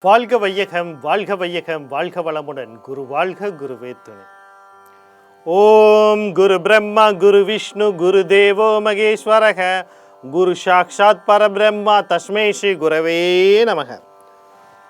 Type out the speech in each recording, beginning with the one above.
வாழ்க வையகம், வாழ்க வையகம், வாழ்க வளமுடன். குரு வாழ்க, குருவே துணை. ஓம் குரு பிரம்மா, குரு விஷ்ணு, குரு தேவோ மகேஸ்வரக, குரு சாக்ஷாத் பரபிரம்மா, தஸ்மை ஸ்ரீ குரவே நமக.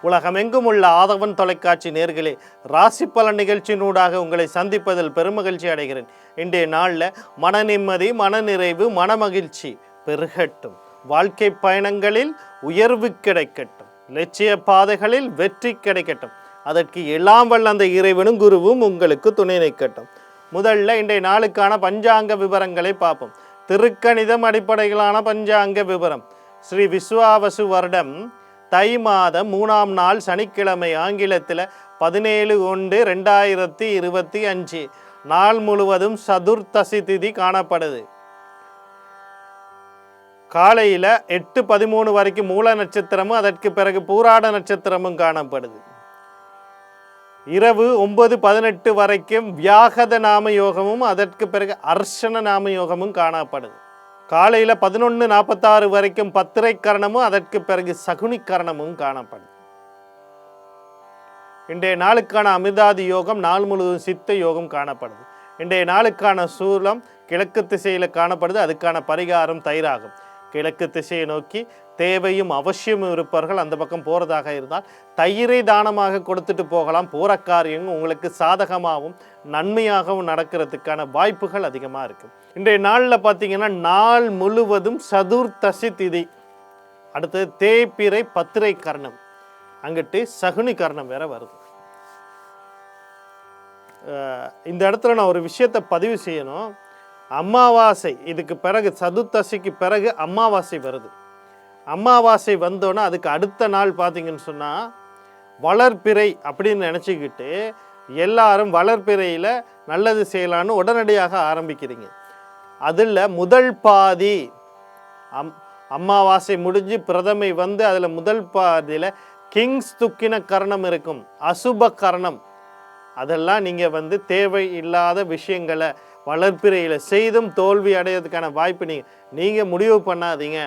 உலகமெங்கும் உள்ள ஆதவன் தொலைக்காட்சி நேர்களே, ராசி பலன் நிகழ்ச்சியினூடாக உங்களை சந்திப்பதில் பெருமகிழ்ச்சி அடைகிறேன். இன்றைய நாளில் மன நிம்மதி, மனநிறைவு, மனமகிழ்ச்சி பெருகட்டும். வாழ்க்கை பயணங்களில் உயர்வு கிடைக்கட்டும். லட்சிய பாதைகளில் வெற்றி கிடைக்கட்டும். அதற்கு எல்லாம் வல்ல அந்த இறைவனும் குருவும் உங்களுக்கு துணை நிற்கட்டும். முதல்ல இன்றைய நாளுக்கான பஞ்சாங்க விவரங்களை பார்ப்போம். திருக்கணிதம் அடிப்படையிலான பஞ்சாங்க விவரம். ஸ்ரீ விஸ்வாவசு வருடம் தை மாதம் 3ஆம் நாள் சனிக்கிழமை, ஆங்கிலத்தில் 17/1/2025. நாள் முழுவதும் சதுர்த்தசி திதி காணப்படுது. காலையில் 8:13 வரைக்கும் மூல நட்சத்திரமும் அதற்கு பிறகு பூராட நட்சத்திரமும் காணப்படுது. இரவு 9:18 வரைக்கும் வியாகத நாம யோகமும் அதற்கு பிறகு அர்ஷன நாம யோகமும் காணப்படுது. காலையில் 11:46 வரைக்கும் பத்திரை கரணமும் அதற்கு பிறகு சகுனி கரணமும் காணப்படுது. இன்றைய நாளுக்கான அமிர்தாதி யோகம், நாள் முழுவதும் சித்த யோகம் காணப்படுது. இன்றைய நாளுக்கான சூலம் கிழக்கு திசையில் காணப்படுது. அதுக்கான பரிகாரம் தயிராகும். கிழக்கு திசையை நோக்கி தேவையும் அவசியமும் இருப்பவர்கள் அந்த பக்கம் போகிறதாக இருந்தால் தயிரை தானமாக கொடுத்துட்டு போகலாம். போகிற காரியங்கள் உங்களுக்கு சாதகமாகவும் நன்மையாகவும் நடக்கிறதுக்கான வாய்ப்புகள் அதிகமாக இருக்குது. இன்றைய நாளில் பார்த்தீங்கன்னா நாள் முழுவதும் சதுர்த்தசி திதி, அடுத்தது தேய்பிறை பத்திரை கரணம், அங்கிட்டு சகுனி கரணம் வேற வருது. இந்த இடத்துல நான் ஒரு விஷயத்தை பதிவு செய்யணும். அமாவாசை, இதுக்கு பிறகு சதுர்த்தசிக்கு பிறகு அமாவாசை வருது. அமாவாசை வந்தோன்னா அதுக்கு அடுத்த நாள் பார்த்தீங்கன்னு சொன்னால் வளர்பிறை அப்படின்னு நினச்சிக்கிட்டு எல்லாரும் வளர்பிறையில் நல்லது செய்யலான்னு உடனடியாக ஆரம்பிக்கிறீங்க. அதில் முதல் பாதி அமாவாசை முடிஞ்சு பிரதமை வந்து அதில் முதல் பாதியில் கிங்ஸ் துக்கின கரணம் இருக்கும், அசுப கரணம். அதெல்லாம் நீங்கள் தேவை இல்லாத விஷயங்களை வளர்ப்பிறையில் செய்தும் தோல்வி அடையிறதுக்கான வாய்ப்பு நீங்கள் முடிவு பண்ணாதீங்க.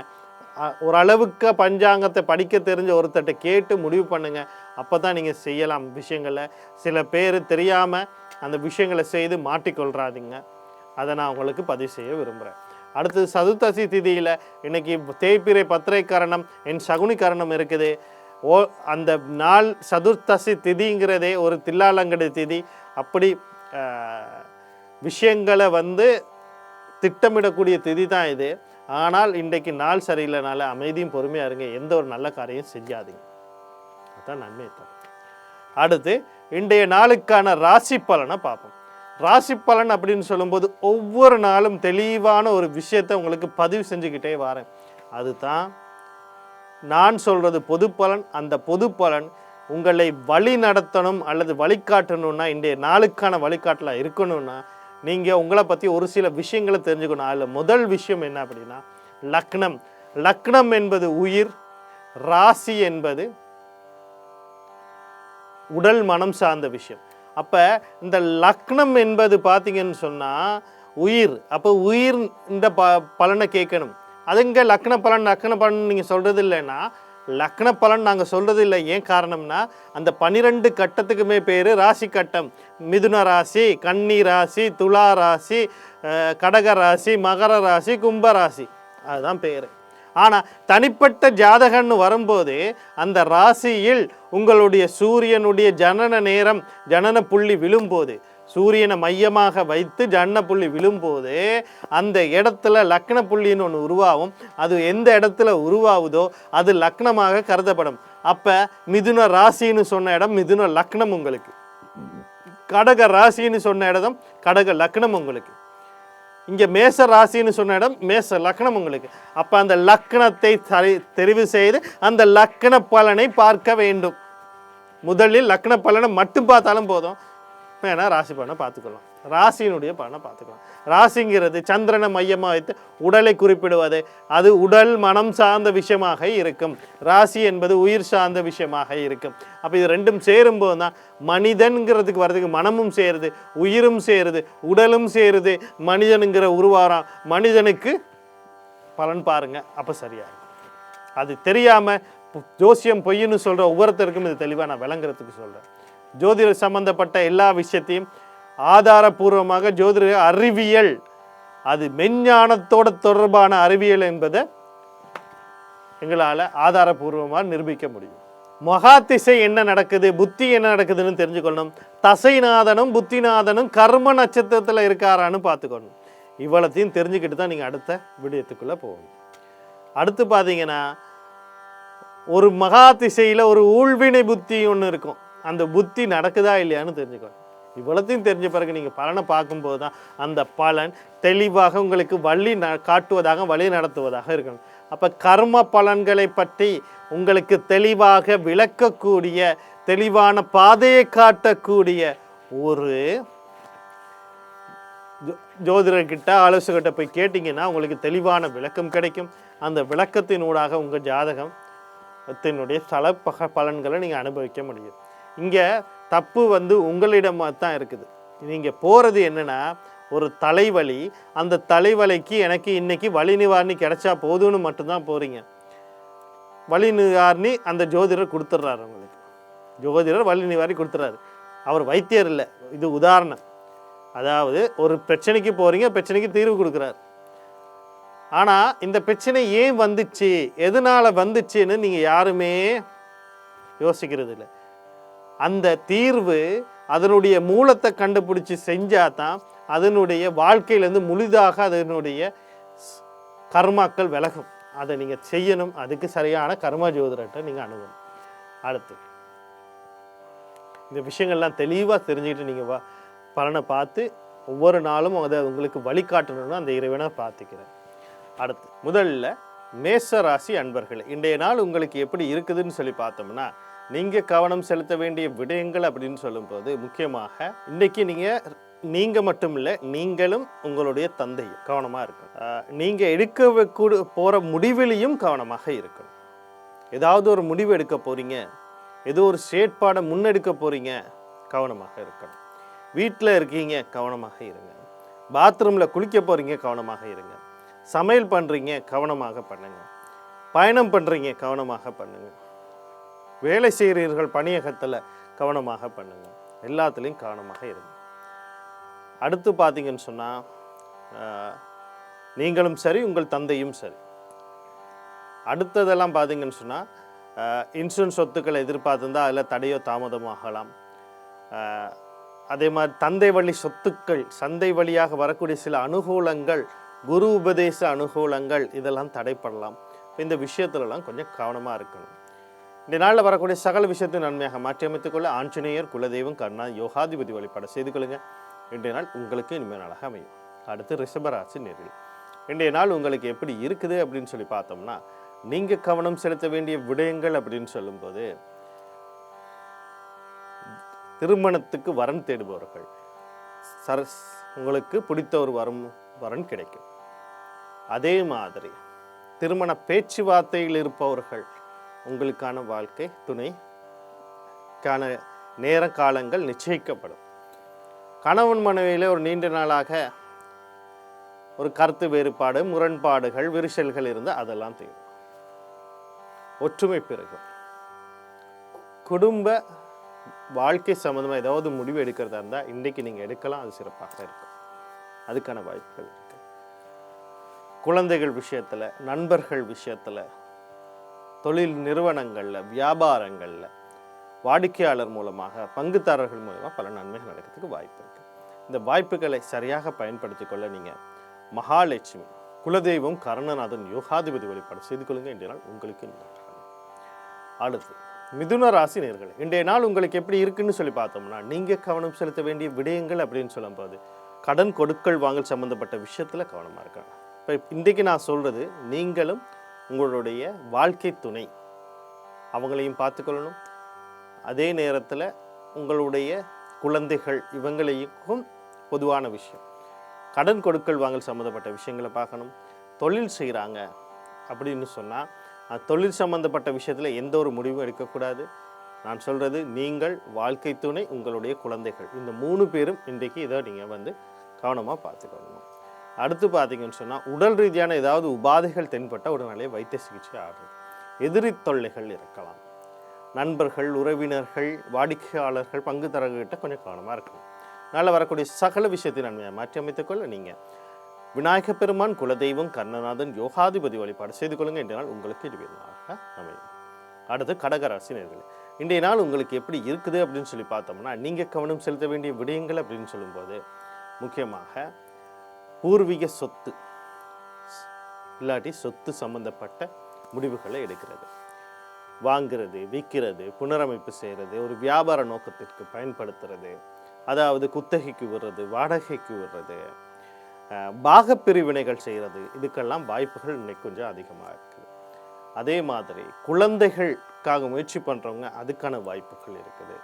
ஓரளவுக்கு பஞ்சாங்கத்தை படிக்க தெரிஞ்ச ஒருத்தட்ட கேட்டு முடிவு பண்ணுங்கள். அப்போ தான் நீங்கள் செய்யலாம் விஷயங்களை. சில பேர் தெரியாமல் அந்த விஷயங்களை செய்து மாட்டிக்கொள்றாதீங்க. அதை நான் உங்களுக்கு பதிவு செய்ய விரும்புகிறேன். அடுத்தது சதுர்த்தசி திதியில் இன்னைக்கு தேய்பிறை பத்திரை கரணம், என் சகுனி கரணம் இருக்குது. அந்த நாள் சதுர்த்தசி திதிங்கிறதே ஒரு தில்லாலங்கடி திதி. அப்படி விஷயங்களை திட்டமிடக்கூடிய திதி தான் இது. ஆனால் இன்றைக்கு நாள் சரியில்லைனால அமைதியும் பொறுமையாக இருங்க. எந்த ஒரு நல்ல காரியம் செஞ்சாதீங்க. அதுதான் நன்மை தரும். அடுத்து இன்றைய நாளுக்கான ராசி பலனை பார்ப்போம். ராசி பலன் அப்படின்னு சொல்லும்போது ஒவ்வொரு நாளும் தெளிவான ஒரு விஷயத்தை உங்களுக்கு பதிவு செஞ்சுக்கிட்டே வரேன். அதுதான் நான் சொல்கிறது பொது பலன். அந்த பொது பலன் உங்களை வழி நடத்தணும் அல்லது வழிகாட்டணும்னா, இன்றைய நாளுக்கான வழிகாட்டலாக இருக்கணும்னா நீங்கள் உங்களை பற்றி ஒரு சில விஷயங்களை தெரிஞ்சுக்கணும். அதில் முதல் விஷயம் என்ன அப்படின்னா லக்னம். லக்னம் என்பது உயிர், ராசி என்பது உடல் மனம் சார்ந்த விஷயம். அப்போ இந்த லக்னம் என்பது பார்த்தீங்கன்னு சொன்னால் உயிர். அப்போ உயிர் இந்த பலனை கேட்கணும். அதுங்க லக்ன பலன் நீங்கள் சொல்கிறது இல்லைன்னா லக்ன பலன் நாங்கள் சொல்கிறது இல்லை. ஏன் காரணம்னா அந்த 12 கட்டத்துக்குமே பேர் ராசி கட்டம். மிதுன ராசி, கன்னி ராசி, துலா ராசி, கடக ராசி, மகர ராசி, கும்ப ராசி, அதுதான் பேர். ஆனால் தனிப்பட்ட ஜாதகன்னு வரும்போது அந்த ராசியில் உங்களுடைய சூரியனுடைய ஜனன நேரம், ஜனன புள்ளி விழும்போது, சூரியனை மையமாக வைத்து ஜன்ன புள்ளி விழும்போது அந்த இடத்துல லக்ன புள்ளின்னு ஒன்று உருவாகும். அது எந்த இடத்துல உருவாகுதோ அது லக்னமாக கருதப்படும். அப்போ மிதுன ராசின்னு சொன்ன இடம் மிதுன லக்னம் உங்களுக்கு, கடக ராசின்னு சொன்ன இடம் கடக லக்னம் உங்களுக்கு, இங்கே மேச ராசின்னு சொன்ன இடம் மேச லக்னம் உங்களுக்கு. அப்போ அந்த லக்னத்தை தெரிவு செய்து அந்த லக்ன பலனை பார்க்க வேண்டும். முதலில் லக்ன பலனை மட்டும் பார்த்தாலும் போதும், வேணா ராசி பலனை பார்த்துக்கலாம். ராசியினுடைய பலனை பார்த்துக்கலாம். ராசிங்கிறது சந்திரனை மையமாக வைத்து உடலை குறிப்பிடுவது. அது உடல் மனம் சார்ந்த விஷயமாக இருக்கும். ராசி என்பது உயிர் சார்ந்த விஷயமாக இருக்கும். அப்போ இது ரெண்டும் சேரும்போது தான் மனிதன்கிறதுக்கு வர்றதுக்கு மனமும் சேருது, உயிரும் சேருது, உடலும் சேருது, மனிதனுங்கிற உருவாரம். மனிதனுக்கு பலன் பாருங்க, அப்போ சரியா இருக்கும். அது தெரியாமல் ஜோசியம் பொய்ன்னு சொல்கிற ஒவ்வொருத்தருக்கும் இது தெளிவாக நான் விளங்குறதுக்கு சொல்கிறேன். ஜோதிட சம்பந்தப்பட்ட எல்லா விஷயத்தையும் ஆதாரபூர்வமாக ஜோதிட அறிவியல், அது மெஞ்ஞானத்தோட தொடர்பான அறிவியல் என்பதை எங்களால் ஆதாரபூர்வமாக நிரூபிக்க முடியும். மகா திசை என்ன நடக்குது, புத்தி என்ன நடக்குதுன்னு தெரிஞ்சுக்கொள்ளணும். தசைநாதனும் புத்திநாதனும் கர்ம நட்சத்திரத்தில் இருக்காரான்னு பார்த்துக்கணும். இவ்வளத்தையும் தெரிஞ்சுக்கிட்டு தான் நீங்கள் அடுத்த விடயத்துக்குள்ளே போகணும். அடுத்து பார்த்தீங்கன்னா, ஒரு மகா திசையில் ஒரு ஊழ்வினை புத்தி ஒன்று இருக்கும். அந்த புத்தி நடக்குதா இல்லையான்னு தெரிஞ்சுக்கணும். இவ்வளத்தையும் தெரிஞ்ச பிறகு நீங்கள் பலனை பார்க்கும்போது தான் அந்த பலன் தெளிவாக உங்களுக்கு காட்டுவதாக, வழி நடத்துவதாக இருக்கணும். அப்போ கர்ம பலன்களை பற்றி உங்களுக்கு தெளிவாக விளக்கக்கூடிய, தெளிவான பாதையை காட்டக்கூடிய ஒரு ஜோதிடர்கிட்ட, ஆலோசகர்கிட்ட போய் கேட்டிங்கன்னா உங்களுக்கு தெளிவான விளக்கம் கிடைக்கும். அந்த விளக்கத்தினூடாக உங்கள் ஜாதகத்தினுடைய தல பலன்களை நீங்கள் அனுபவிக்க முடியும். இங்கே தப்பு உங்களிடமாக தான் இருக்குது. நீங்கள் போகிறது என்னென்னா, ஒரு தலைவலி, அந்த தலைவலிக்கு எனக்கு இன்னைக்கு வலி நிவாரணி கிடைச்சா போதும்னு மட்டும்தான் போகிறீங்க. வலி நிவாரணி அந்த ஜோதிடர் கொடுத்துட்றாரு உங்களுக்கு. ஜோதிடர் வலி நிவாரணி கொடுத்துட்றாரு. அவர் வைத்தியர் இல்லை, இது உதாரணம். அதாவது ஒரு பிரச்சனைக்கு போகிறீங்க, பிரச்சனைக்கு தீர்வு கொடுக்குறாரு. ஆனால் இந்த பிரச்சனை ஏன் வந்துச்சு, எதனால் வந்துச்சுன்னு நீங்கள் யாருமே யோசிக்கிறது இல்லை. அந்த தீர்வு அதனுடைய மூலத்தை கண்டுபிடிச்சி செஞ்சால் தான் அதனுடைய வாழ்க்கையிலேருந்து முழுதாக அதனுடைய கர்மாக்கள் விலகும். அதை நீங்கள் செய்யணும். அதுக்கு சரியான கர்மா ஜோதிடத்தை நீங்கள் அணுகணும். அடுத்து இந்த விஷயங்கள்லாம் தெளிவாக தெரிஞ்சுக்கிட்டு நீங்கள் பலனை பார்த்து ஒவ்வொரு நாளும் அதை உங்களுக்கு வழிகாட்டணும்னு அந்த இறைவனை பார்த்துக்கிறேன். அடுத்து முதல்ல மேஷ ராசி அன்பர்களே, இன்றைய நாள் உங்களுக்கு எப்படி இருக்குதுன்னு சொல்லி பார்த்தோம்னா, நீங்கள் கவனம் செலுத்த வேண்டிய விடயங்கள் அப்படின்னு சொல்லும்போது முக்கியமாக இன்றைக்கி நீங்கள் மட்டும் இல்லை, நீங்களும் உங்களுடைய தந்தையும் கவனமாக இருக்கணும். நீங்கள் எடுக்க போகிற முடிவிலையும் கவனமாக இருக்கணும். ஏதாவது ஒரு முடிவு எடுக்க போகிறீங்க, ஏதோ ஒரு செயற்பாடை முன்னெடுக்க போகிறீங்க, கவனமாக இருக்கணும். வீட்டில் இருக்கீங்க, கவனமாக இருங்க. பாத்ரூமில் குளிக்க போகிறீங்க, கவனமாக இருங்க. சமையல் பண்ணுறீங்க, கவனமாக பண்ணுங்க. பயணம் பண்ணுறீங்க, கவனமாக பண்ணுங்க. வேலை செய்கிறீர்கள் பணியகத்தில், கவனமாக பண்ணுங்க. எல்லாத்துலேயும் கவனமாக இருங்க. அடுத்து பார்த்தீங்கன்னு சொன்னால், நீங்களும் சரி, உங்கள் தந்தையும் சரி. அடுத்ததெல்லாம் பார்த்தீங்கன்னு சொன்னால், இன்சூரன்ஸ் சொத்துக்களை எதிர்பார்த்துருந்தால் அதில் தடையோ தாமதமோ ஆகலாம். அதே மாதிரி தந்தை வழி சொத்துக்கள், சந்தை வழியாக வரக்கூடிய சில அனுகூலங்கள், குரு உபதேச அனுகூலங்கள், இதெல்லாம் தடைப்படலாம். இந்த விஷயத்துலலாம் கொஞ்சம் கவனமாக இருக்கணும். இந்த நாளில் வரக்கூடிய சகல விஷயத்தையும் நன்மையாக மாற்றி அமைத்துக்கொள்ள ஆஞ்சநேயர், குலதெய்வம், கர்ணா, யோகாதிபதி வழிபாடு செய்து கொள்ளுங்க. இன்றைய நாள் உங்களுக்கு இனிமேல் நாளாக அமையும். அடுத்து ரிஷபராசி நேரில் இன்றைய நாள் உங்களுக்கு எப்படி இருக்குது அப்படின்னு சொல்லி பார்த்தோம்னா, நீங்கள் கவனம் செலுத்த வேண்டிய விடயங்கள் அப்படின்னு சொல்லும்போது, திருமணத்துக்கு வரன் தேடுபவர்கள், உங்களுக்கு பிடித்த ஒரு வரன் கிடைக்கும். அதே மாதிரி திருமண பேச்சுவார்த்தையில் இருப்பவர்கள், உங்களுக்கான வாழ்க்கை துணைக்கான நேர காலங்கள் நிச்சயிக்கப்படும். கணவன் மனைவியிலே ஒரு நீண்ட நாளாக ஒரு கருத்து வேறுபாடு, முரண்பாடுகள், விரிசல்கள் இருந்தால் அதெல்லாம் தீரும். ஒற்றுமை பெருகும். குடும்ப வாழ்க்கை சம்மந்தமாக ஏதாவது முடிவு எடுக்கிறதா இருந்தால் இன்றைக்கு நீங்கள் எடுக்கலாம், அது சிறப்பாக இருக்கும். அதுக்கான வாய்ப்புகள் இருக்கு. குழந்தைகள் விஷயத்தில், நண்பர்கள் விஷயத்தில், தொழில் நிறுவனங்களில், வியாபாரங்களில், வாடிக்கையாளர் மூலமாக, பங்குதாரர்கள் மூலமாக பல நன்மைகள் நடக்கிறதுக்கு வாய்ப்பு இருக்குது. இந்த வாய்ப்புகளை சரியாக பயன்படுத்தி கொள்ள நீங்கள் மகாலட்சுமி, குலதெய்வம், கர்ணநாதன், யோகாதிபதி வழிபாடு செய்து கொள்ளுங்க. இன்றைய நாள் உங்களுக்கு அடுத்து மிதுன ராசி நேயர்களே, இன்றைய நாள் உங்களுக்கு எப்படி இருக்குன்னு சொல்லி பார்த்தோம்னா, நீங்கள் கவனம் செலுத்த வேண்டிய விடயங்கள் அப்படின்னு சொல்லும்போது, கடன் கொடுக்கல் வாங்கல் சம்மந்தப்பட்ட விஷயத்தில் கவனமாக இருக்காங்க. இப்போ இன்றைக்கு நான் சொல்கிறது, நீங்களும் உங்களுடைய வாழ்க்கை துணை அவங்களையும் பார்த்துக்கொள்ளணும். அதே நேரத்தில் உங்களுடைய குழந்தைகள் இவங்களையும் பொதுவான விஷயம், கடன் கொடுக்கல் வாங்கல் சம்மந்தப்பட்ட விஷயங்களை பார்க்கணும். தொழில் செய்கிறாங்க அப்படின்னு சொன்னால், தொழில் சம்மந்தப்பட்ட விஷயத்தில் எந்த ஒரு முடிவும் எடுக்கக்கூடாது. நான் சொல்கிறது, நீங்கள், வாழ்க்கை துணை, உங்களுடைய குழந்தைகள், இந்த 3 பேரும் இன்றைக்கு இதை நீங்கள் கவனமாக பார்த்துக்கணும். அடுத்து பார்த்தீங்கன்னு சொன்னால், உடல் ரீதியான ஏதாவது உபாதைகள் தென்பட்டால் உடனே வைத்திய சிகிச்சை ஆடுறது. எதிரி தொல்லைகள் இருக்கலாம். நண்பர்கள், உறவினர்கள், வாடிக்கையாளர்கள், பங்குதாரர்கிட்ட கொஞ்சம் கவனமாக இருக்கணும். அதனால் வரக்கூடிய சகல விஷயத்தை நன்மையாக மாற்றி அமைத்துக்கொள்ள நீங்கள் விநாயக பெருமான், குலதெய்வம், கர்ணநாதன், யோகாதிபதி வழிபாடு செய்து கொள்ளுங்க. இன்றைய நாள் உங்களுக்கு இனிமையாக அமையும். அடுத்து கடகராசி நேயர்களே, இன்றைய நாள் உங்களுக்கு எப்படி இருக்குது அப்படின்னு சொல்லி பார்த்தோம்னா, நீங்கள் கவனம் செலுத்த வேண்டிய விடயங்கள் அப்படின்னு சொல்லும்போது முக்கியமாக பூர்வீக சொத்து இல்லாட்டி சொத்து சம்பந்தப்பட்ட முடிவுகளை எடுக்கிறது, வாங்கிறது, விற்கிறது, புனரமைப்பு செய்கிறது, ஒரு வியாபார நோக்கத்திற்கு பயன்படுத்துறது, அதாவது குத்தகைக்கு விடுறது, வாடகைக்கு விடுறது, பாகப்பிரிவினைகள் செய்கிறது, இதுக்கெல்லாம் வாய்ப்புகள் இன்னைக்கு கொஞ்சம் அதிகமாக இருக்குது. அதே மாதிரி குழந்தைகளுக்காக முயற்சி பண்ணுறவங்க அதுக்கான வாய்ப்புகள் இருக்குது.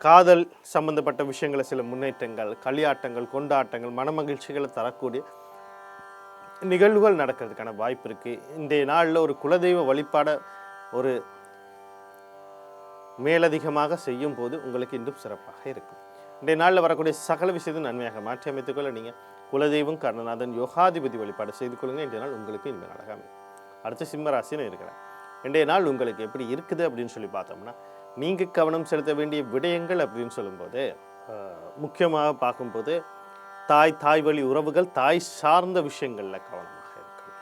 காதல் சம்பந்தப்பட்ட விஷயங்களை சில முன்னேற்றங்கள், களியாட்டங்கள், கொண்டாட்டங்கள், மனமகிழ்ச்சிகளை தரக்கூடிய நிகழ்வுகள் நடக்கிறதுக்கான வாய்ப்பு இருக்குது. இன்றைய நாளில் ஒரு குலதெய்வ வழிபாடை ஒரு மேலதிகமாக செய்யும் போது உங்களுக்கு இன்னும் சிறப்பாக இருக்கும். இன்றைய நாளில் வரக்கூடிய சகல விஷயத்தை நன்மையாக மாற்றி அமைத்துக்கொள்ள நீங்கள் குலதெய்வம், கர்ணநாதன், யோகாதிபதி வழிபாடு செய்து கொள்ளுங்கள். இன்றைய நாள் உங்களுக்கு இனிமே அழகாக அமையும். அடுத்து சிம்மராசின்னு இருக்கிறேன். இன்றைய நாள் உங்களுக்கு எப்படி இருக்குது அப்படின்னு சொல்லி பார்த்தோம்னா, நீங்கள் கவனம் செலுத்த வேண்டிய விடயங்கள் அப்படின்னு சொல்லும்போது முக்கியமாக பார்க்கும்போது தாய் வழி உறவுகள், தாய் சார்ந்த விஷயங்களில் கவனமாக இருக்கணும்.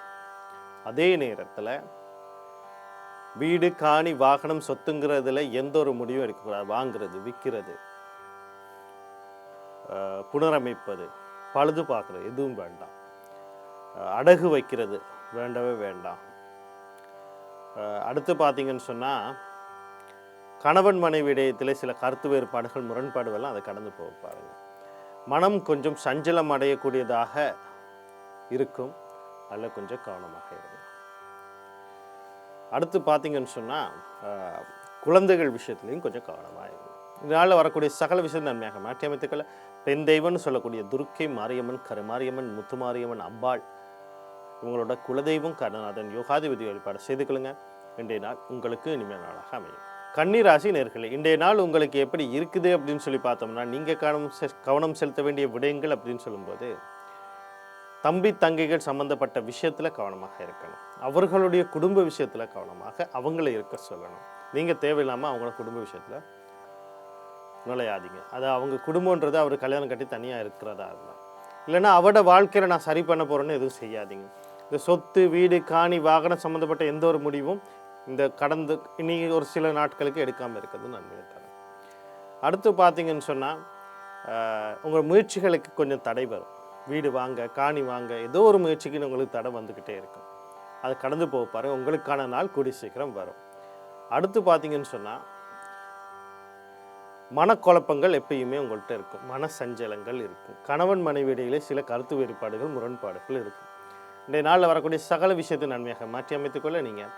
அதே நேரத்தில் வீடு, காணி, வாகனம், சொத்துங்கிறதுல எந்த ஒரு முடிவும் எடுக்கக்கூடாது. வாங்கிறது, விற்கிறது, புனரமைப்பது, பழுது பார்க்குறது எதுவும் வேண்டாம். அடகு வைக்கிறது வேண்டவே வேண்டாம். அடுத்து பார்த்தீங்கன்னு சொன்னால், கணவன் மனைவி இடையத்தில் சில கருத்து வேறுபாடுகள், முரண்பாடுகள்லாம் அதை கடந்து போக பாருங்கள். மனம் கொஞ்சம் சஞ்சலம் அடையக்கூடியதாக இருக்கும், அதில் கொஞ்சம் கவனமாக இருக்கும். அடுத்து பார்த்தீங்கன்னு சொன்னால், குழந்தைகள் விஷயத்துலையும் கொஞ்சம் கவனமாக இருக்கும். இதனால் வரக்கூடிய சகல விஷயத்தை நன்மையாக மாற்றி அமைத்துக்களை பெண் தெய்வம்னு சொல்லக்கூடிய துர்க்கை, மாரியம்மன், கருமாரியம்மன், முத்துமாரியம்மன், அம்பாள், இவங்களோட குலதெய்வம், கர்ணநாதன், யோகாதிபதி வழிபாடு செய்து கொள்ளுங்க. இன்றைய நாள் உங்களுக்கு இனிமையான நாளாக அமையும். கன்னிராசி நேயர்களே, இன்றைய நாள் உங்களுக்கு எப்படி இருக்குது அப்படின்னு சொல்லி பார்த்தோம்னா, நீங்கள் கவனம் செலுத்த வேண்டிய விடயங்கள் அப்படின்னு சொல்லும்போது தம்பி தங்கைகள் சம்மந்தப்பட்ட விஷயத்தில் கவனமாக இருக்கணும். அவர்களுடைய குடும்ப விஷயத்தில் கவனமாக அவங்கள இருக்க சொல்லணும். நீங்கள் தேவையில்லாமல் அவங்கள குடும்ப விஷயத்தில் நுழையாதீங்க. அது அவங்க குடும்பன்றது அவர் கல்யாணம் கட்டி தனியாக இருக்கிறதா இருந்தால், இல்லைன்னா அவட வாழ்க்கையில் நான் சரி பண்ண போகிறேன்னு எதுவும் செய்யாதீங்க. இந்த சொத்து, வீடு, காணி, வாகனம் சம்மந்தப்பட்ட எந்த ஒரு முடிவும் இந்த கடந்து இனி ஒரு சில நாட்களுக்கு எடுக்காமல் இருக்கிறது நன்மையை தரும். அடுத்து பார்த்தீங்கன்னு சொன்னால், உங்கள் முயற்சிகளுக்கு கொஞ்சம் தடை வரும். வீடு வாங்க, காணி வாங்க, ஏதோ ஒரு முயற்சிக்கு உங்களுக்கு தடை வந்துக்கிட்டே இருக்கும். அது கடந்து போக பாருங்கள், உங்களுக்கான நாள் கூடி சீக்கிரம் வரும். அடுத்து பார்த்தீங்கன்னு சொன்னால், மனக்குழப்பங்கள் எப்பயுமே உங்கள்கிட்ட இருக்கும், மன சஞ்சலங்கள் இருக்கும், கணவன் மனைவி இடையிலே சில கருத்து வேறுபாடுகள், முரண்பாடுகள் இருக்கும். இன்றைய நாளில் வரக்கூடிய சகல விஷயத்தை நன்மையாக மாற்றி அமைத்துக்கொள்ள நீங்கள்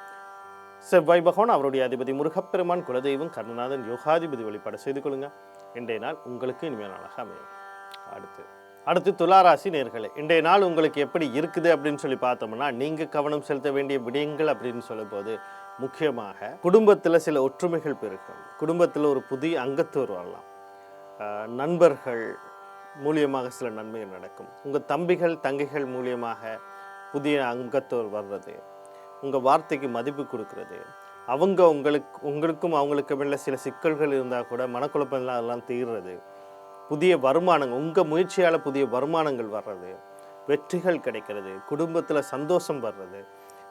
செவ்வாய் பகவான், அவருடைய அதிபதி முருகப்பெருமான், குலதெய்வம், கர்ணநாதன், யோகாதிபதி வழிபாடு செய்து கொள்ளுங்க. இன்றைய நாள் உங்களுக்கு இனிமையான நாளாக அமையும். அடுத்து துளாராசி நேயர்களே, இன்றைய நாள் உங்களுக்கு எப்படி இருக்குது அப்படின்னு சொல்லி பார்த்தோம்னா, நீங்கள் கவனம் செலுத்த வேண்டிய விடயங்கள் அப்படின்னு சொல்லும்போது முக்கியமாக குடும்பத்தில் சில ஒற்றுமைகள் பெருகும். குடும்பத்தில் ஒரு புதிய அங்கத்தோர் வரலாம். நண்பர்கள் மூலியமாக சில நன்மைகள் நடக்கும். உங்கள் தம்பிகள் தங்கைகள் மூலியமாக புதிய அங்கத்தோர் வர்றது, உங்கள் வார்த்தைக்கு மதிப்பு கொடுக்கறது, அவங்க உங்களுக்கும் அவங்களுக்கு மேலே சில சிக்கல்கள் இருந்தால் கூட மனக்குழப்பம்லாம் அதெல்லாம் தீர்றது, புதிய வருமானங்கள், உங்கள் முயற்சியால் புதிய வருமானங்கள் வர்றது, வெற்றிகள் கிடைக்கிறது, குடும்பத்தில் சந்தோஷம் வர்றது,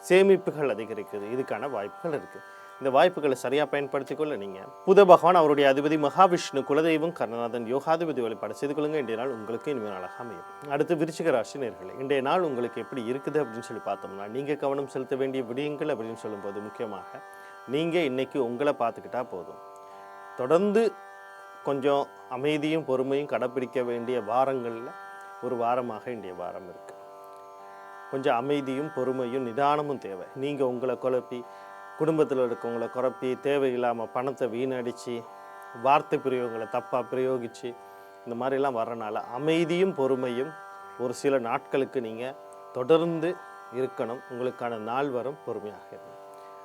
சேமிப்புகள் அதிகரிக்கிறது, இதுக்கான வாய்ப்புகள் இருக்குது. இந்த வாய்ப்புகளை சரியாக பயன்படுத்திக் கொள்ள நீங்கள் புத பகவான், அவருடைய அதிபதி மகாவிஷ்ணு, குலதெய்வம், கர்ணநாதன், யோகாதிபதி வழிபாடு செய்து கொள்ளுங்க. இன்றைய நாள் உங்களுக்கு இனிமேல் நாளாக அமையும். அடுத்து விருச்சிக ராசி நேயர்களே, இன்றைய நாள் உங்களுக்கு எப்படி இருக்குது அப்படின்னு சொல்லி பார்த்தோம்னா, நீங்கள் கவனம் செலுத்த வேண்டிய விடயங்கள் அப்படின்னு சொல்லும்போது முக்கியமாக நீங்கள் இன்னைக்கு உங்களை பார்த்துக்கிட்டா போதும். தொடர்ந்து கொஞ்சம் அமைதியும் பொறுமையும் கடைப்பிடிக்க வேண்டிய வாரங்களில் ஒரு வாரமாக இன்றைய வாரம் இருக்குது. கொஞ்சம் அமைதியும் பொறுமையும் நிதானமும் தேவை. நீங்கள் உங்களை குழப்பி, குடும்பத்தில் இருக்கவங்களை குழப்பி, தேவையில்லாமல் பணத்தை வீணடித்து, வார்த்தை பிரயோகங்களை தப்பாக பிரயோகித்து, இந்த மாதிரிலாம் வர்றனால அமைதியும் பொறுமையும் ஒரு சில நாட்களுக்கு நீங்கள் தொடர்ந்து இருக்கணும். உங்களுக்கான நாள் வரும், பொறுமையாக இருக்கும்.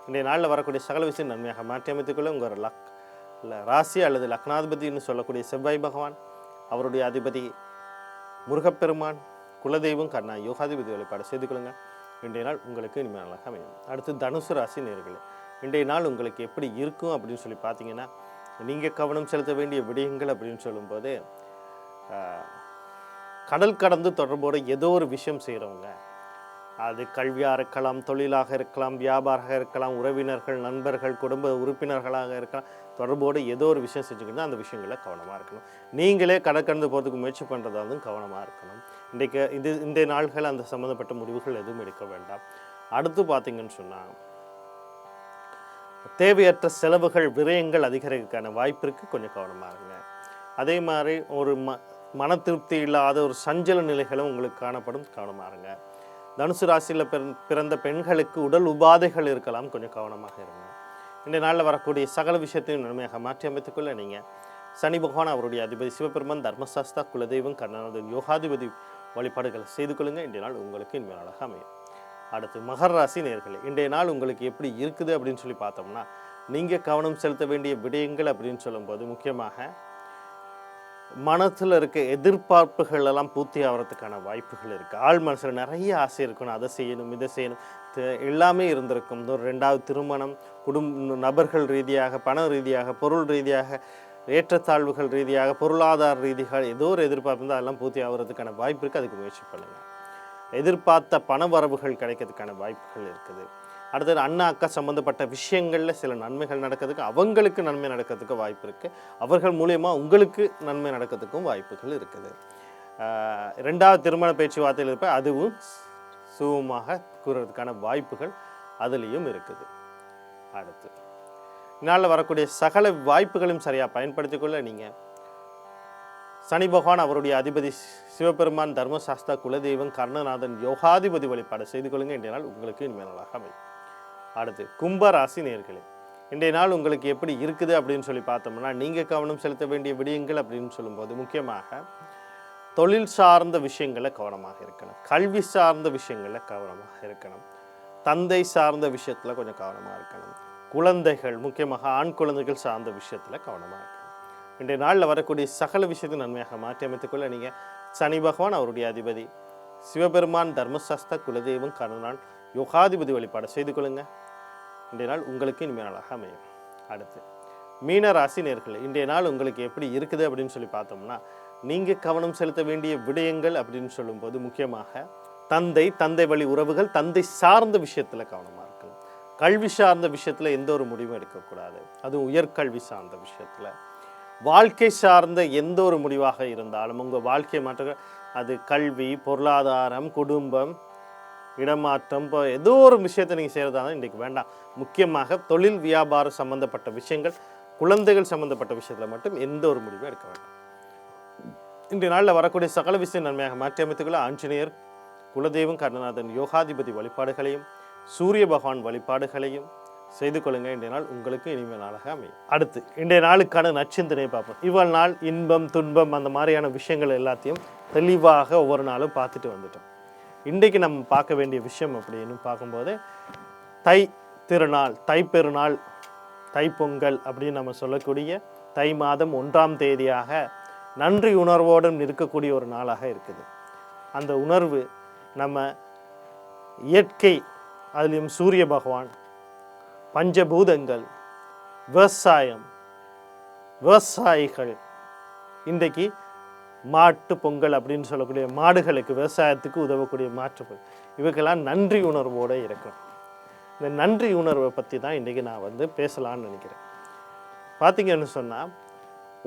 இன்றைய நாளில் வரக்கூடிய சகல விஷயம் நன்மையாக மாற்றி அமைத்துக்கொள்ள உங்கள் ராசி அல்லது லக்னாதிபதினு சொல்லக்கூடிய செவ்வாய் பகவான், அவருடைய அதிபதி முருகப்பெருமான், குலதெய்வம், யோகாதிபதி வழிபாடு செய்து கொள்ளுங்கள். இன்றைய நாள் உங்களுக்கு இனிமேல் நல்லாக அமையும். அடுத்து தனுசு ராசி நேயர்களே, இன்றைய நாள் உங்களுக்கு எப்படி இருக்கும் அப்படின்னு சொல்லி பார்த்தீங்கன்னா, நீங்கள் கவனம் செலுத்த வேண்டிய விடயங்கள் அப்படின்னு சொல்லும்போது, கடல் கடந்து தொடர்போடு ஏதோ ஒரு விஷயம் செய்கிறவங்க, அது கல்வியாக இருக்கலாம், தொழிலாக இருக்கலாம், வியாபாரம் இருக்கலாம், உறவினர்கள், நண்பர்கள், குடும்ப உறுப்பினர்களாக இருக்கலாம், தொடர்போடு ஏதோ ஒரு விஷயம் செஞ்சுக்கிட்டு அந்த விஷயங்களில் கவனமாக இருக்கணும். நீங்களே கடற்கடந்து போகிறதுக்கு முயற்சி பண்ணுறதா வந்து கவனமாக இருக்கணும். இந்த நாள்கள் அந்த சம்மந்தப்பட்ட முடிவுகள் எதுவும் எடுக்க வேண்டாம். அடுத்து பார்த்தீங்கன்னு சொன்னால், தேவையற்ற செலவுகள், விரயங்கள் அதிகரிக்கிறதுக்கான வாய்ப்பு இருக்குது, கொஞ்சம் கவனமாக இருங்க. அதே மாதிரி ஒரு மன திருப்தி இல்லாத ஒரு சஞ்சல நிலைகளும் உங்களுக்கு காணப்படும், கவனமாக இருங்க. தனுசு ராசியில் பிறந்த பெண்களுக்கு உடல் உபாதைகள் இருக்கலாம், கொஞ்சம் கவனமாக இருங்க. இந்த நாளில் வரக்கூடிய சகல விஷயத்தையும் நன்மையாக மாற்றி அமைத்துக்கொள்ள நீங்கள் சனி பகவான் அவருடைய அதிபதி சிவபெருமான், தர்மசாஸ்தா, குலதெய்வம், கர்ணநாதன், யோகாதிபதி வழிபாடுகளை செய்து கொள்ளுங்கள். இன்றைய நாள் உங்களுக்கு இனிமேல் அழகாக அமையும். அடுத்து மகர ராசி நேயர்களே, இன்றைய நாள் உங்களுக்கு எப்படி இருக்குது அப்படின்னு சொல்லி பார்த்தோம்னா, நீங்கள் கவனம் செலுத்த வேண்டிய விடயங்கள் அப்படின்னு சொல்லும்போது முக்கியமாக மனத்தில் இருக்க எதிர்பார்ப்புகள் எல்லாம் பூர்த்தி ஆகிறதுக்கான வாய்ப்புகள் இருக்குது. ஆள் மனசில் நிறைய ஆசை இருக்கணும், அதை செய்யணும், இதை செய்யணும், எல்லாமே இருந்திருக்கும். ஒரு 2வது திருமணம், நபர்கள் ரீதியாக, பண ரீதியாக, பொருள் ரீதியாக, ஏற்றத்தாழ்வுகள் ரீதியாக, பொருளாதார ரீதியாக ஏதோ ஒரு எதிர்பார்ப்பு இருந்தால் அதெல்லாம் பூர்த்தி ஆகிறதுக்கான வாய்ப்பு இருக்குது. அதுக்கு முயற்சி பண்ணுங்கள். எதிர்பார்த்த பண வரவுகள் கிடைக்கிறதுக்கான வாய்ப்புகள் இருக்குது. அடுத்தது அண்ணா அக்கா சம்மந்தப்பட்ட விஷயங்களில் சில நன்மைகள் நடக்கிறதுக்கு, அவங்களுக்கு நன்மை நடக்கிறதுக்கு வாய்ப்பு இருக்குது. அவர்கள் மூலயமா உங்களுக்கு நன்மை நடக்கிறதுக்கும் வாய்ப்புகள் இருக்குது. 2வது திருமண பேச்சுவார்த்தையில் இருப்ப அதுவும் சுகமாக கூறுறதுக்கான வாய்ப்புகள் அதுலேயும் இருக்குது. அடுத்து நாளில் வரக்கூடிய சகல வாய்ப்புகளையும் சரியாக பயன்படுத்திக்கொள்ள நீங்கள் சனி பகவான் அவருடைய அதிபதி சிவபெருமான், தர்மசாஸ்தா, குலதெய்வம், கர்ணநாதன், யோகாதிபதி வழிபாடு செய்து கொள்ளுங்கள். இன்றைய நாள் உங்களுக்கு இனிமேல் நல்லாக அமையும். அடுத்து கும்பராசி நேயர்களே, இன்றைய நாள் உங்களுக்கு எப்படி இருக்குது அப்படின்னு சொல்லி பார்த்தோம்னா, நீங்கள் கவனம் செலுத்த வேண்டிய விடயங்கள் அப்படின்னு சொல்லும்போது முக்கியமாக தொழில் சார்ந்த விஷயங்களில் கவனமாக இருக்கணும், கல்வி சார்ந்த விஷயங்களில் கவனமாக இருக்கணும், தந்தை சார்ந்த விஷயத்தில் கொஞ்சம் கவனமாக இருக்கணும், குழந்தைகள் முக்கியமாக ஆண் குழந்தைகள் சார்ந்த விஷயத்தில் கவனமாக இருக்கணும். இன்றைய நாளில் வரக்கூடிய சகல விஷயத்தை நன்மையாக மாற்றி அமைத்துக்கொள்ள நீங்கள் சனி பகவான் அவருடைய அதிபதி சிவபெருமான், தர்மசாஸ்தா, குலதெய்வம், கர்ணநாள், யோகாதிபதி வழிபாடு செய்து கொள்ளுங்கள். இன்றைய நாள் உங்களுக்கு இனிமேல் நாளாக அமையும். அடுத்து மீன ராசி நேயர்களே, இன்றைய நாள் உங்களுக்கு எப்படி இருக்குது அப்படின்னு சொல்லி பார்த்தோம்னா, நீங்கள் கவனம் செலுத்த வேண்டிய விடயங்கள் அப்படின்னு சொல்லும்போது முக்கியமாக தந்தை வழி உறவுகள், தந்தை சார்ந்த விஷயத்தில் கவனமாக இருக்கணும். கல்வி சார்ந்த விஷயத்தில் எந்த ஒரு முடிவும் எடுக்கக்கூடாது, அதுவும் உயர்கல்வி சார்ந்த விஷயத்தில். வாழ்க்கை சார்ந்த எந்த ஒரு முடிவாக இருந்தாலும் உங்கள் வாழ்க்கை மாற்ற, அது கல்வி, பொருளாதாரம், குடும்பம், இடமாற்றம், இப்போ ஏதோ ஒரு விஷயத்தை நீங்கள் செய்கிறதால இன்றைக்கு வேண்டாம். முக்கியமாக தொழில் வியாபாரம் சம்மந்தப்பட்ட விஷயங்கள், குழந்தைகள் சம்மந்தப்பட்ட விஷயத்தில் மட்டும் எந்த ஒரு முடிவும் எடுக்க வேண்டாம். இன்றைய நாளில் வரக்கூடிய சகல விஷயம் நன்மையாக மாற்றி அமைத்துக்கொள்ள ஆஞ்சநேயர், குலதெய்வம், கர்ணநாதன், யோகாதிபதி வழிபாடுகளையும் சூரிய பகவான் வழிபாடுகளையும் செய்து கொள்ளுங்கள். இன்றைய நாள் உங்களுக்கு இனிமேல் நாளாக அமையும். அடுத்து இன்றைய நாளுக்கான நற்சிந்தனையை பார்ப்போம். இவ்வளவு நாள் இன்பம், துன்பம், அந்த மாதிரியான விஷயங்கள் எல்லாத்தையும் தெளிவாக ஒவ்வொரு நாளும் பார்த்துட்டு வந்துட்டோம். இன்றைக்கு நம்ம பார்க்க வேண்டிய விஷயம் அப்படின்னு பார்க்கும்போது தை திருநாள், தைப்பெருநாள், தைப்பொங்கல் அப்படின்னு நம்ம சொல்லக்கூடிய தை மாதம் 1ஆம் தேதியாக நன்றி உணர்வோடும் இருக்கக்கூடிய ஒரு நாளாக இருக்குது. அந்த உணர்வு நம்ம இயற்கை, அதுலேயும் சூரிய பகவான், பஞ்சபூதங்கள், விவசாயம், விவசாயிகள், இன்றைக்கு மாட்டு பொங்கல் அப்படின்னு சொல்லக்கூடிய மாடுகளுக்கு, விவசாயத்துக்கு உதவக்கூடிய மாற்றுகள், இவைக்கெல்லாம் நன்றி உணர்வோடு இருக்கணும். இந்த நன்றி உணர்வை பற்றி தான் இன்றைக்கி நான் பேசலான்னு நினைக்கிறேன். பார்த்தீங்கன்னு சொன்னால்,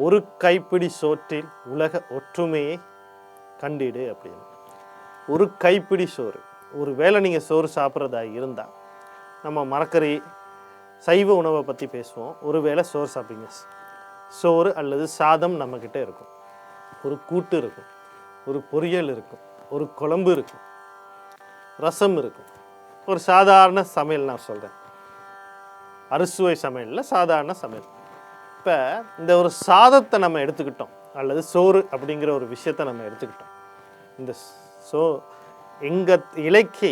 ஒரு கைப்பிடி சோற்றில் உலக ஒற்றுமையை கண்டிடு அப்படின்னு. ஒரு கைப்பிடி சோறு, ஒரு வேளை நீங்கள் சோறு சாப்பிட்றதா இருந்தால், நம்ம மரக்கறி சைவ உணவை பற்றி பேசுவோம். ஒரு வேளை சோறு சாப்பிடுங்க, சோறு அல்லது சாதம் நம்மக்கிட்ட இருக்கும், ஒரு கூட்டு இருக்கும், ஒரு பொரியல் இருக்கும், ஒரு குழம்பு இருக்கும், ரசம் இருக்கும், ஒரு சாதாரண சமையல் நான் சொல்கிறேன், அறுசுவை சமையலில் சாதாரண சமையல். இப்போ இந்த ஒரு சாதத்தை நம்ம எடுத்துக்கிட்டோம், அல்லது சோறு அப்படிங்கிற ஒரு விஷயத்தை நம்ம எடுத்துக்கிட்டோம். இந்த எங்கள் இலைக்கு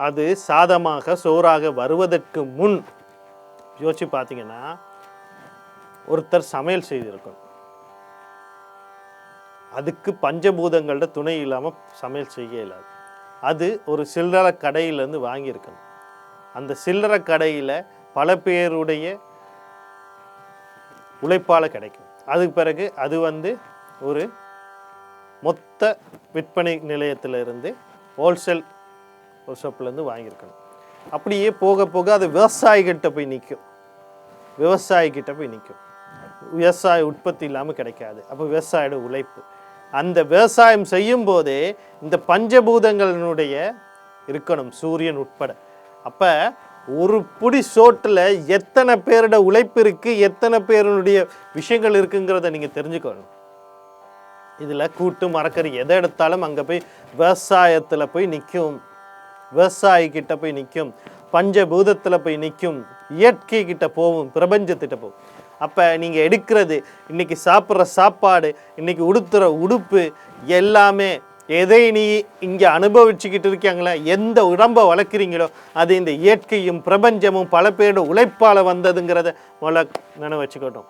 அது சாதமாக சோறாக வருவதற்கு முன் யோசிச்சு பார்த்தீங்கன்னா, ஒருத்தர் சமையல் செய்திருக்கணும். அதுக்கு பஞ்சபூதங்களோட துணை இல்லாமல் சமையல் செய்ய இயலாது. அது ஒரு சில்லறை கடையிலேருந்து வாங்கியிருக்கணும். அந்த சில்லறை கடையில் பல பேருடைய உழைப்பால் கிடைக்கும். அதுக்கு பிறகு அது ஒரு மொத்த விற்பனை நிலையத்திலிருந்து ஹோல்சேல் ஷாப்லேருந்து வாங்கியிருக்கணும். அப்படியே போக போக அது விவசாயிகிட்ட போய் நிற்கும். விவசாய உற்பத்தி இல்லாமல் கிடைக்காது. அப்போ விவசாயோட உழைப்பு, அந்த விவசாயம் செய்யும் போதே இந்த பஞ்சபூதங்களினுடைய இருக்கணும், சூரியன் உட்பட. அப்போ ஒரு புடி சோட்டில் எத்தனை பேரோட உழைப்பு இருக்குது, எத்தனை பேருடைய விஷயங்கள் இருக்குங்கிறத நீங்கள் தெரிஞ்சுக்கணும். இதில் கூட்டு மரக்கறி எதை எடுத்தாலும் அங்கே போய் விவசாயத்தில் போய் நிற்கும், விவசாயிக்கிட்ட போய் நிற்கும், பஞ்சபூதத்தில் போய் நிற்கும், இயற்கை கிட்ட போகும், பிரபஞ்சத்திட்ட போகும். அப்போ நீங்கள் எடுக்கிறது, இன்றைக்கி சாப்பிட்ற சாப்பாடு, இன்றைக்கி உடுத்துகிற உடுப்பு எல்லாமே எதை நீ இங்கே அனுபவிச்சுக்கிட்டு இருக்காங்களா, எந்த உடம்பை வளர்க்குறீங்களோ அது இந்த இயற்கையும் பிரபஞ்சமும் பல பேரோட உழைப்பால் வந்ததுங்கிறத முதல்ல நினைவு வச்சுக்கட்டும்.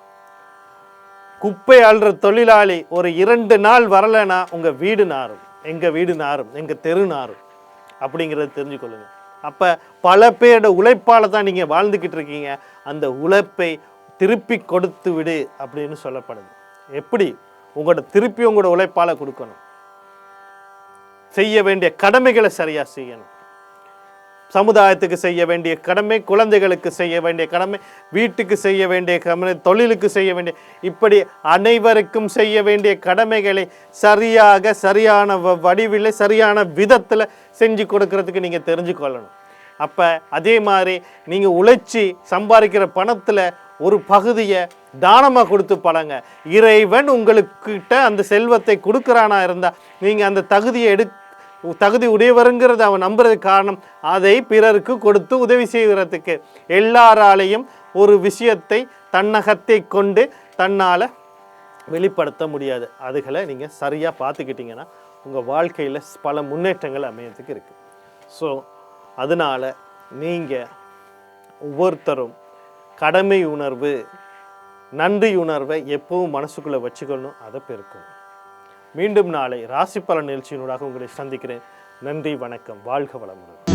குப்பை அள்ளுற தொழிலாளி ஒரு 2 நாள் வரலைன்னா உங்கள் வீடு நாரும், எங்கள் வீடு நாரும், எங்கள் தெரு நாரும் அப்படிங்கிறத தெரிஞ்சுக்கொள்ளுங்க. அப்போ பல பேரோட உழைப்பால் தான் நீங்கள் வாழ்ந்துக்கிட்டு இருக்கீங்க. அந்த உழைப்பை திருப்பி கொடுத்து விடு அப்படின்னு சொல்லப்படுது. எப்படி? திருப்பி உங்களோட உழைப்பால் கொடுக்கணும். செய்ய வேண்டிய கடமைகளை சரியாக செய்யணும். சமுதாயத்துக்கு செய்ய வேண்டிய கடமை, குழந்தைகளுக்கு செய்ய வேண்டிய கடமை, வீட்டுக்கு செய்ய வேண்டிய கடமை, தொழிலுக்கு செய்ய வேண்டிய, இப்படி அனைவருக்கும் செய்ய வேண்டிய கடமைகளை சரியாக சரியான வடிவில் சரியான விதத்தில் செஞ்சு கொடுக்கறதுக்கு நீங்கள் தெரிஞ்சுக்கொள்ளணும். அப்போ அதே மாதிரி நீங்கள் உழைச்சி சம்பாதிக்கிற பணத்தில் ஒரு பகுதியை தானமாக கொடுத்து பழங்க. இறைவன் உங்களுக்கிட்ட அந்த செல்வத்தை கொடுக்குறானா இருந்தால் நீங்கள் அந்த தகுதி உடையவருங்கிறது அவன் நம்புறதுக்கு காரணம் அதை பிறருக்கு கொடுத்து உதவி செய்கிறதுக்கு. எல்லாராலையும் ஒரு விஷயத்தை தன்னகத்தை கொண்டு தன்னால் வெளிப்படுத்த முடியாது. அதுகளை நீங்கள் சரியாக பார்த்துக்கிட்டிங்கன்னா உங்கள் வாழ்க்கையில் பல முன்னேற்றங்கள் அமையறதுக்கு இருக்குது. ஸோ அதனால் நீங்கள் ஒவ்வொருத்தரும் கடமை உணர்வு, நன்றி உணர்வை எப்பவும் மனசுக்குள்ளே வச்சுக்கணும், அதை பெருக்கணும். மீண்டும் நாளை ராசி பலன் நிகழ்ச்சியினூடாக உங்களை சந்திக்கிறேன். நன்றி, வணக்கம், வாழ்க வளமுடன்.